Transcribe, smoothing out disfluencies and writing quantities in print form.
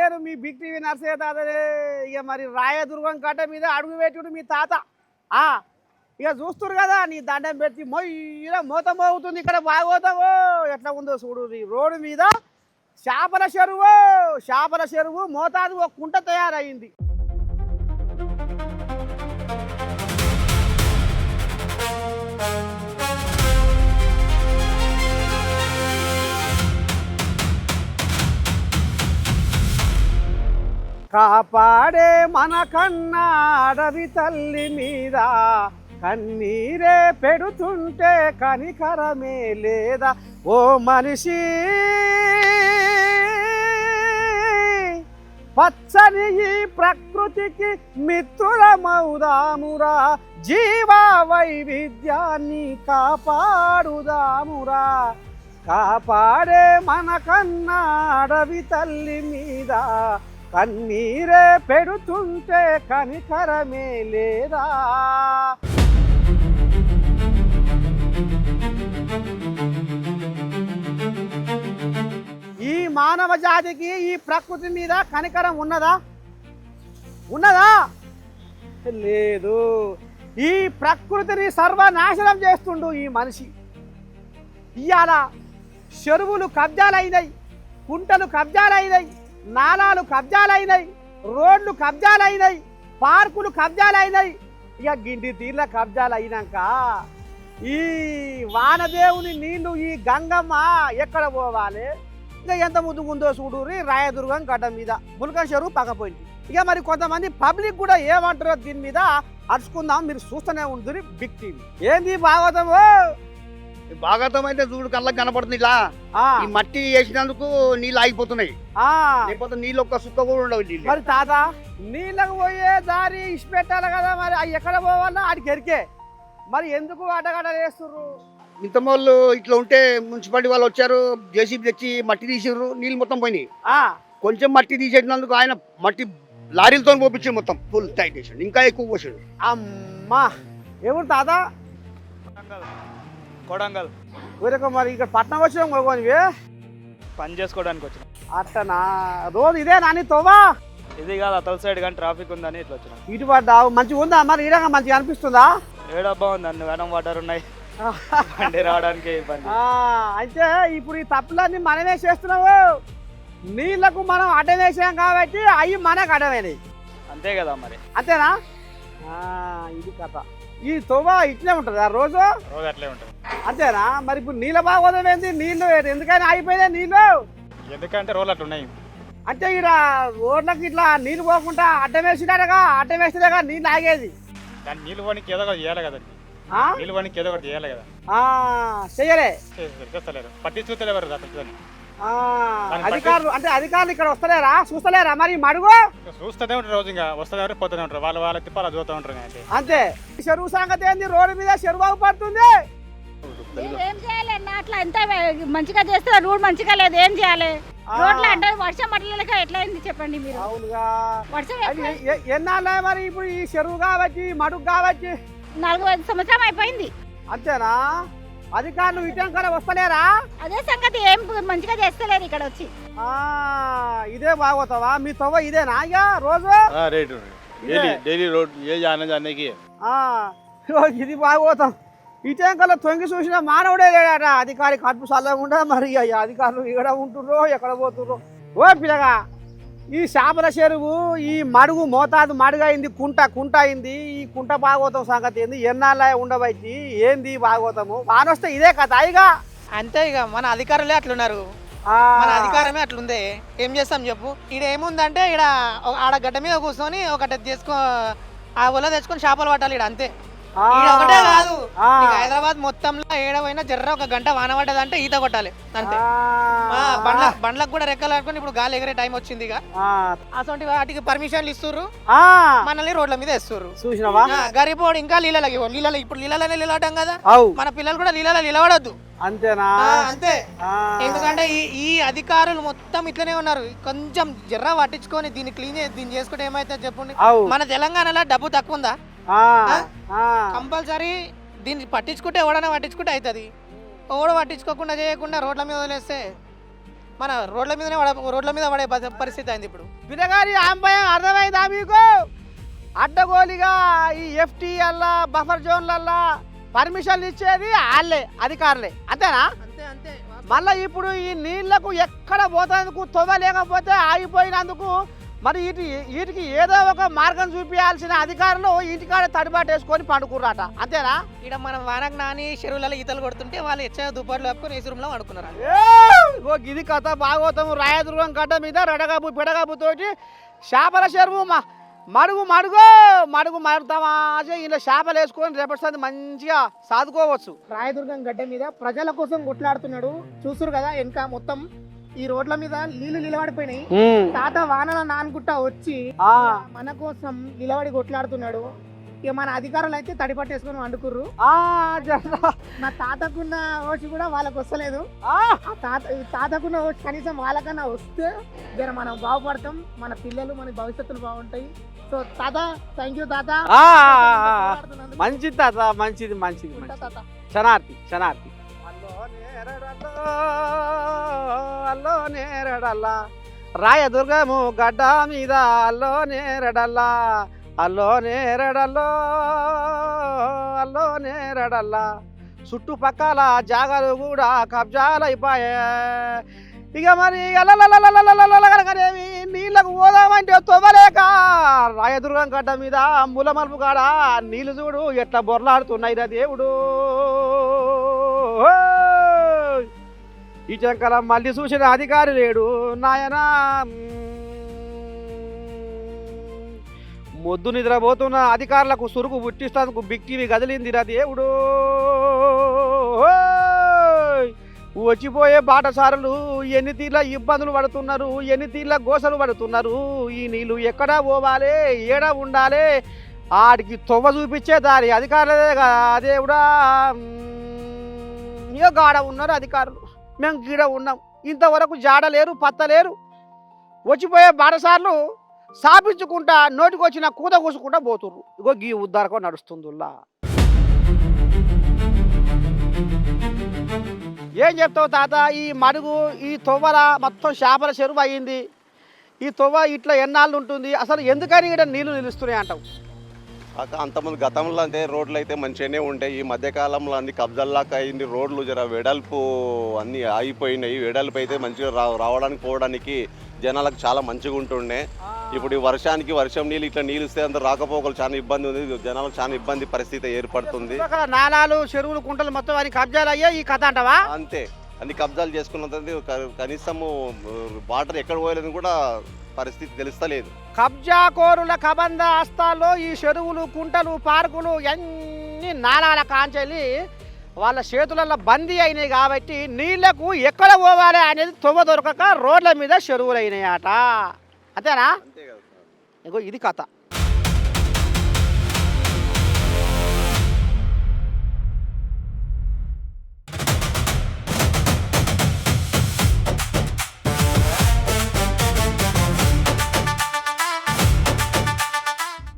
నేను మీ big TV Narsaiah తాతనే. ఇక మరి రాయదుర్గం కట్ట మీద అడుగు పెట్టుడు మీ తాత. ఇక చూస్తురు కదా, నీ దండం పెట్టి మొయ్యిలో మూత మోగుతుంది. ఇక్కడ బాగోతావో ఎట్లా ఉందో చూడు. రోడ్డు మీద చేపల చెరువు మోతాదు ఒక కుంట తయారైంది. కాపాడే మన కన్నా అడవి తల్లి మీద కన్నీరే పెడుతుంటే కనికరమే లేదా ఓ మనిషి. పచ్చని ఈ ప్రకృతికి మిత్రులమౌదామురా, జీవ వైవిధ్యాన్ని కాపాడుదామురా. కాపాడే మన కన్నా అడవి తల్లి మీద కన్నీరే పెడుతుంటే కనికరమే లేదా. ఈ మానవ జాతికి ఈ ప్రకృతి మీద కనికరం ఉన్నదా? లేదు. ఈ ప్రకృతిని సర్వనాశనం చేస్తుండు ఈ మనిషి. ఇవాళ చెరువులు కబ్జాలైనాయి, కుంటలు కబ్జాలైనాయి, నాలాలు కబ్జాలైనాయి, రోడ్లు కబ్జాలైనాయి, పార్కులు కబ్జాలైనాయి. ఇక గిండి తీర్ల కబ్జాలు అయినాక ఈ వానదేవుని నీళ్లు ఈ గంగమ్మ ఎక్కడ పోవాలి? ఇక ఎంత ముందో చూడూరి రాయదుర్గం గడ్డ మీద ముల్కన్ చెరువు పక్కపోయింది. ఇక మరి కొంతమంది పబ్లిక్ కూడా ఏమంటారో దీని మీద అరుచుకుందాం. మీరు చూస్తూనే ఉంటుంది బిగ్ టీవీ. ఏంది భాగవతము? భాగవతం అయితే చూడు కళ్ళకి కనపడుతుంది. ఇలా ఈ మట్టి వేసినందుకు నీళ్ళు ఆగిపోతున్నాయి, లేకపోతే నీళ్ళు ఒక్క సుక్క కూడా ఉండవు. మరి తాత నీళ్ళకు పోయే దారి ఇచ్చిపెట్టాలి కదా, మరి అవి ఎక్కడ పోవాలన్నా ఆడికి ఎరికే. మరి ఎందుకు అడ్డగడ్డ వేస్తుర్రు? ఇంతమోళ్ళు ఇట్లా ఉంటే మున్సిపాలిటీ వాళ్ళు వచ్చారు, జేసీబీ తెచ్చి మట్టి తీసిర్రు, నీళ్ళు మొత్తం పోయినాయి. కొంచెం మట్టి తీసేసినందుకు ఆయన మట్టి లారీలతో పోపించాడు, మొత్తం ఫుల్ టైట్ చేసాడు, ఇంకా ఎక్కువ పోసాడు. అమ్మా ఎవరు తాత? కొడంగల్. ఊరిక మరి ఇక్కడ పట్నం వచ్చాం కొనుగోనివి పని చేసుకోవడానికి వచ్చిన. అట్టనా? రోజు ఇదే నాని తోవా? ఇది కాదు, అతల సైడ్ కానీ ట్రాఫిక్ ఉందని ఇట్లా వచ్చిన. ఇటు పడ్డావు, మంచిగా ఉందా? మరి ఈడగా మంచిగా అనిపిస్తుందా? ఏడబ్బా ఉంది, అన్ని వేనం వాటర్ ఉన్నాయి, బండి రావడానికి ఇబ్బంది. అయితే ఇప్పుడు ఈ తప్పులన్నీ మనమే చేస్తున్నావు. నీళ్లకు మనం అడ్డం వేసాం కాబట్టి అవి మనకు అడ్డమైనవి. అంతే కదా మరి. అంతేనా? ఇది కథ. ఈ తోవ ఇట్లే ఉంటుంది ఆ రోజు అట్లే ఉంటుంది. అంతేనా? మరి ఇప్పుడు నీళ్ళ బాగోదం ఏంది? నీళ్లు ఎందుకైనా ఆగిపోయినాయి నీళ్లు. ఎందుకంటే రోడ్లు అట్లా ఉన్నాయి. అంటే ఇక్కడ రోడ్లకు ఇట్లా నీళ్ళు పోకుండా అడ్డం వేసినాడుగా, అడ్డం వేస్తేగా నీళ్ళు ఆగేది. దాన్ని నీళ్ళు పోనీకి ఏదో ఒకటి చేయాలి కదా, నీళ్ళు పోనీకి ఏదో ఒకటి చేయాలి కదా. చెయ్యలే, చేస్తలేరు, పట్టించుకోలేరు అతను. అధికారులు అంటే అధికారులు ఇక్కడ వస్తలేరా, చూస్తలేరా? మరి మడుగు చూస్తూనే ఉంటారు, రోజు ఇంకా వస్తూనే పోతూనే ఉంటారు, వాళ్ళ తిప్పాలి చూస్తూ ఉంటారు అంతే. చెరువు సంగతి ఏంది? రోడ్డు మీద చెరువు పడుతుంది. ఏం చేయాలి అన్న? అట్లా ఎంత మంచిగా చేస్తే రోడ్ మంచిగా లేదు, ఏం చేయాలి? రోడ్లు అంటే వర్షం పడలేక ఎట్లా అయింది చెప్పండి మీరు. అవునుగా. వర్షం ఎన్నాళ్ళ మరి ఇప్పుడు ఈ చెరువు కావచ్చు, మడుగు కావచ్చు? 4-5 సంవత్సరం అయిపోయింది. అంతేనా? అధికారులు ఇటంకర వస్తలేరా? అదే సంగతి, ఏం మంచిగా చేస్తలేరు ఇక్కడ వచ్చి. ఇదే బాగోతావా? మీ తవ్వ ఇదేనా ఇక రోజు? डेली रोड ये जाने जाने की ఇది బాగోతాం. ఇటంకల తొంగి చూసిన మానవుడే లేడట. అధికారి కడుపు చల్లకుండా మరి అధికారులు ఇక్కడ ఉంటుర్రో ఎక్కడ పోతుర్రో. ఓ పిల్లగా, ఈ చేపల చెరువు ఈ మడుగు మోతాదు మడుగైంది, కుంట అయింది. ఈ కుంట భాగవతం సంగతి ఏంది? ఎన్నాళ్ళ ఉండబట్టి ఏంది భాగవతము? వానొస్తే ఇదే కథ ఇక. అంతే ఇక మన అధికారులే అట్లున్నారు, మన అధికారమే అట్లుంది. ఏం చేస్తాం చెప్పు? ఈడ ఏముందంటే ఈడ ఆడ గడ్డ మీద కూర్చొని ఒకటి ఆ ఒల తెచ్చుకొని చేపలు పట్టాలి ఈడ, అంతే. ఒకటే కాదు, హైదరాబాద్ మొత్తంలో ఏడవైనా జర్ర ఒక గంట వాన పడ్డదంటే ఈత కొట్టాలి అంతే. బండ్లకు కూడా రెక్కలు ఆడుకొని ఇప్పుడు గాలి ఎగరే టైం వచ్చింది. ఇక అటువంటి వాటికి పర్మిషన్లు ఇస్తుర్రు, మనల్ని రోడ్ల మీద వేస్తుర్రు. చూసినావా? గరీబోడు ఇంకా నీళ్ళలో ఇప్పుడు నీళ్ళలోనే నిలవటం కదా, మన పిల్లలు కూడా నీళ్ళలో నిలబడద్దు. అంతేనా? అంతే. ఎందుకంటే ఈ అధికారులు మొత్తం ఇట్లనే ఉన్నారు. కొంచెం జర్ర పట్టించుకొని దీన్ని క్లీన్ దీన్ని చేసుకుంటే ఏమైతే చెప్పండి. మన తెలంగాణలో డబ్బు తక్కువ ఉందా? కంపల్సరీ దీన్ని పట్టించుకుంటే ఎవడన్నా పట్టించుకుంటే అవుతుంది. ఎవడు పట్టించుకోకుండా చేయకుండా రోడ్ల మీద వదిలేస్తే మన రోడ్ల మీద పడే పరిస్థితి అయింది ఇప్పుడు. పిల్లగారి ఆంబయం అర్థమైందా మీకు? అడ్డగోలిగా ఈ ఎఫ్టీ అల్లా బఫర్ జోన్లల్లా పర్మిషన్లు ఇచ్చేది వాళ్ళే, అధికారులే, అంతేనా? అంతే మళ్ళీ ఇప్పుడు ఈ నీళ్లకు ఎక్కడ పోతాందుకు తొవ్వలేకపోతే ఆగిపోయినందుకు మరి వీటికి ఏదో ఒక మార్గం చూపించాల్సిన అధికారులు ఇంటికాడ తడిబాటు వేసుకొని పండుకుర్రాట, అంతేనా? ఇక్కడ మనం వానకు నాని చెరువులలో ఈతలు కొడుతుంటే వాళ్ళు ఎచ్చగా దుప్పట్లు కప్పుకొని ఏసీ రూమ్లో పడుకున్నారు. ఇది కథ భాగవతం. రాయదుర్గం గడ్డ మీద రెడగాబు పిడగాబు తోటి చేపల చెరువు మడుగుతామా ఇలా చేపలు వేసుకొని రేపటి మంచిగా సాదుకోవచ్చు. రాయదుర్గం గడ్డ మీద ప్రజల కోసం కొట్లాడుతున్నాడు. చూస్తురు కదా వెనక మొత్తం ఈ రోడ్ల మీద నీళ్లు నిలబడిపోయినాయి. తాత వానల నానుకుంటా వచ్చి మన కోసం నిలబడి కొట్లాడుతున్నాడు. ఇక మన అధికారులు అయితే తడిపట్టేసుకొని వండుకుర్రు. మా తాతకున్న ఓచి కూడా వాళ్ళకి వస్తలేదు. తాతకున్న ఓచి కనీసం వాళ్ళకన్నా వస్తే జర మనం బాగుపడతాం, మన పిల్లలు మన భవిష్యత్తులు బాగుంటాయి. సో తాత, థ్యాంక్ యూ తాత. మంచిది తాత, మంచిది తాత. శనార్థి అల్లో నేరడల్లా రాయదుర్గము గడ్డ మీద అల్లో నేరడల్లా చుట్టుపక్కల జాగాలు కూడా కబ్జాలైపోయా. ఇక మరి కనుకనేవి నీళ్ళకు పోదామంటే తొవ్వలేక రాయదుర్గం గడ్డ మీద ములమలుపు కాడ నీళ్ళు చూడు ఎట్లా బొర్లాడుతున్నాయి రా దేవుడు. ఈ చంకల మళ్ళీ చూసిన అధికారి లేడు నాయనా. మొద్దు నిద్రపోతున్న అధికారులకు సురుకు పుట్టిస్తానికి బిక్కివి కదిలిందిరా దేవుడు. వచ్చిపోయే బాటసారులు ఎన్ని తీర్ల ఇబ్బందులు పడుతున్నారు, ఎన్ని తీర్ల గోసలు పడుతున్నారు. ఈ నీళ్ళు ఎక్కడ పోవాలి, ఏడ ఉండాలి, ఆడికి తొవ్వ చూపించే దారి అధికారులదే కదా దేవుడా. ఏ గాడ ఉన్నారు అధికారులు, మేము గీడ ఉన్నాం. ఇంతవరకు జాడలేరు, పత్తలేరు. వచ్చిపోయే బాటసార్లు సాపించుకుంటా నోటికొచ్చిన కూత కూసుకుంటా పోతుర్రు. ఇగో గీ ఉద్దారకం నడుస్తుందిలా. ఏం చెప్తావు తాత? ఈ మడుగు ఈ తొవ్వల మొత్తం చేపల చెరువు అయ్యింది. ఈ తొవ్వ ఇట్లా ఎన్నాళ్ళు ఉంటుంది? అసలు ఎందుకని ఇక్కడ నీళ్లు నిలుస్తున్నాయి అంటావు? అంతమంది గతంలో అంటే రోడ్లు అయితే మంచిగానే ఉంటాయి. ఈ మధ్యకాలంలో అన్ని కబ్జల్లాక అయింది. రోడ్లు జర వెడల్పు అన్నీ ఆగిపోయినాయి. వెడల్పు అయితే మంచిగా రావడానికి పోవడానికి జనాలకు చాలా మంచిగా ఉంటుండే. ఇప్పుడు ఈ వర్షం నీళ్ళు ఇట్లా నీళ్ళుస్తే అంత రాకపోకలు చాలా ఇబ్బంది ఉంది. జనాలకు చాలా ఇబ్బంది పరిస్థితి ఏర్పడుతుంది. నాలాలు చెరువులు కుంటలు మొత్తం అన్ని కబ్జాలు అయ్యా ఈ కథ అంటావా? అంతే, అన్ని కబ్జాలు చేసుకున్నంత కనీసము వాటర్ ఎక్కడ పోయలేదని కూడా పరిస్థితి తెలుస్తలేదు. కబ్జాకోరుల కబంధ హస్తాల్లో ఈ చెరువులు కుంటలు పార్కులు అన్ని నాలాల కాంచెల్లి వాళ్ళ చేతులలో బందీ అయినాయి. కాబట్టి నీళ్లకు ఎక్కడ పోవాలి అనేది తొవ్వ దొరకక రోడ్ల మీద చెరువులు అయినాయట, అంతేనా? అంతే కదా. ఇంకో ఇది కథ.